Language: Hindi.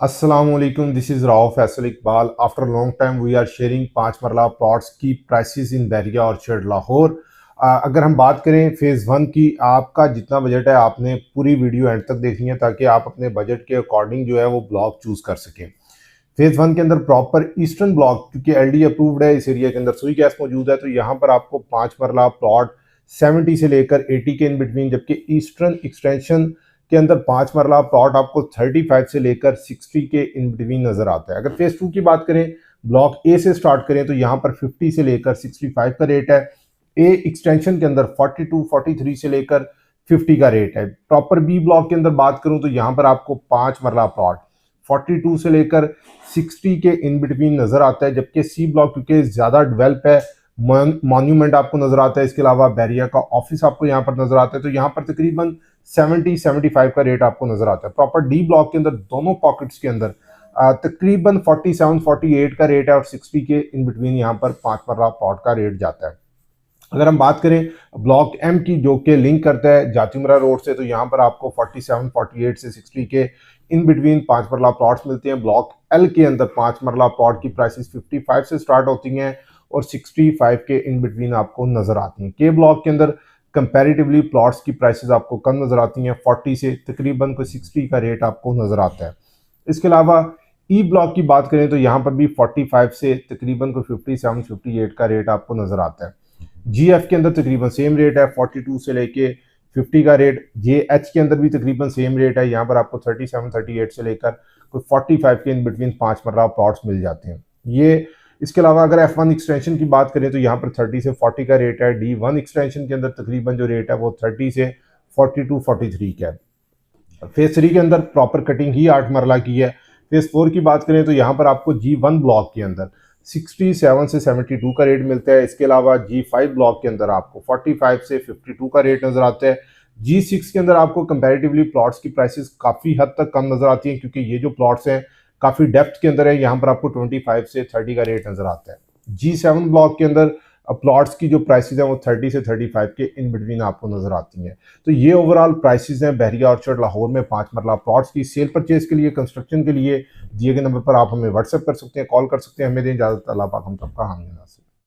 Assalamualaikum, this is Rao Faisal Iqbal. After a long time, we are sharing 5 मरला प्लॉट्स की prices in Bahria orchard Lahore. अगर हम बात करें फेज़ 1 की, आपका जितना बजट है आपने पूरी वीडियो एंड तक देखनी है ताकि आप अपने बजट के अकॉर्डिंग जो है वो ब्लॉक चूज़ कर सकें। फेज़ 1 के अंदर प्रॉपर ईस्टर्न ब्लॉक, क्योंकि एलडी अप्रूव्ड है, इस एरिया के अंदर सुई गैस मौजूद है, तो यहाँ पर आपको 5 मरला प्लॉट 70 से लेकर 80 के इन बिटवीन, जबकि ईस्टर्न एक्सटेंशन के अंदर 5 मरला प्लॉट आपको 35 से लेकर 60 के इन बिटवीन नजर आता है। अगर फेज 2 की बात करें, ब्लॉक ए से स्टार्ट करें, तो यहाँ पर 50 से लेकर 65 का रेट है। ए एक्सटेंशन के अंदर 42 43 से लेकर 50 का रेट है। प्रॉपर बी ब्लॉक के अंदर बात करूं तो यहाँ पर आपको 5 मरला प्लॉट 42 से लेकर 60 के इन बिटवीन नजर आता है, जबकि सी ब्लॉक क्योंकि ज्यादा डेवलप है, मॉन्यूमेंट आपको नजर आता है, इसके अलावा बैरिया का ऑफिस आपको यहाँ पर नजर आता है, तो यहाँ पर तकरीबन 70-75 का रेट आपको नजर आता है। प्रॉपर डी ब्लॉक के अंदर दोनों पॉकेट्स के अंदर तकरीबन 47-48 का रेट है और 60 के इन बिटवीन यहाँ पर 5 मरला प्लॉट का रेट जाता है। अगर हम बात करें ब्लॉक एम की, जो कि लिंक करता है जातिमरा रोड से, तो यहाँ पर आपको 47-48 से 60 के इन बिटवीन 5 मरला प्लॉट्स मिलते हैं। ब्लॉक एल के अंदर 5 मरला प्लॉट की प्राइसेस 55 से स्टार्ट होती हैं और 65 के इन बिटवीन आपको नजर आती हैं। के ब्लॉक के अंदर कंपैरेटिवली प्लॉट्स की प्राइसेस आपको कम नजर आती हैं, 40 से तकरीबन कोई 60 का रेट आपको नजर आता है। इसके अलावा ई ब्लॉक की बात करें तो यहाँ पर भी 45 से तकरीबन कोई 57-58 का रेट आपको नजर आता है। जी एफ के अंदर तकरीबन सेम रेट है, 42 से लेके 50 का रेट। जे एच के अंदर भी तकरीबन सेम रेट है, यहाँ पर आपको 37-38 से लेकर कोई 45 के इन बिटवीन 5 मरला प्लॉट्स मिल जाते हैं। ये इसके अलावा अगर F1 एक्सटेंशन की बात करें तो यहाँ पर 30 से 40 का रेट है। D1 एक्सटेंशन के अंदर तकरीबन जो रेट है वो 30 से 42-43 का है। फेज 3 के अंदर प्रॉपर कटिंग ही 8 मरला की है। फेज 4 की बात करें तो यहाँ पर आपको G1 ब्लॉक के अंदर 67 से 72 का रेट मिलता है। इसके अलावा G5 ब्लॉक के अंदर आपको 45 से 52 का रेट नजर आता है। G6 के अंदर आपको कंपैरेटिवली प्लॉट्स की प्राइसेस काफ़ी हद तक कम नजर आती हैं, क्योंकि ये जो प्लॉट्स हैं काफ़ी डेप्थ के अंदर है, यहाँ पर आपको 25 से 30 का रेट नजर आता है। G7 ब्लॉक के अंदर प्लॉट्स की जो प्राइसेस हैं वो 30 से 35 के इन बिटवीन आपको नजर आती हैं। तो ये ओवरऑल प्राइसेस हैं बहरिया ऑर्चर्ड लाहौर में 5 मरला प्लॉट्स की। सेल परचेज के लिए, कंस्ट्रक्शन के लिए दिए गए नंबर पर आप हमें व्हाट्सएप कर सकते हैं, कॉल कर सकते हैं। हमें दें इजाजत। अल्लाह पाक हम सबका हामी नासिर।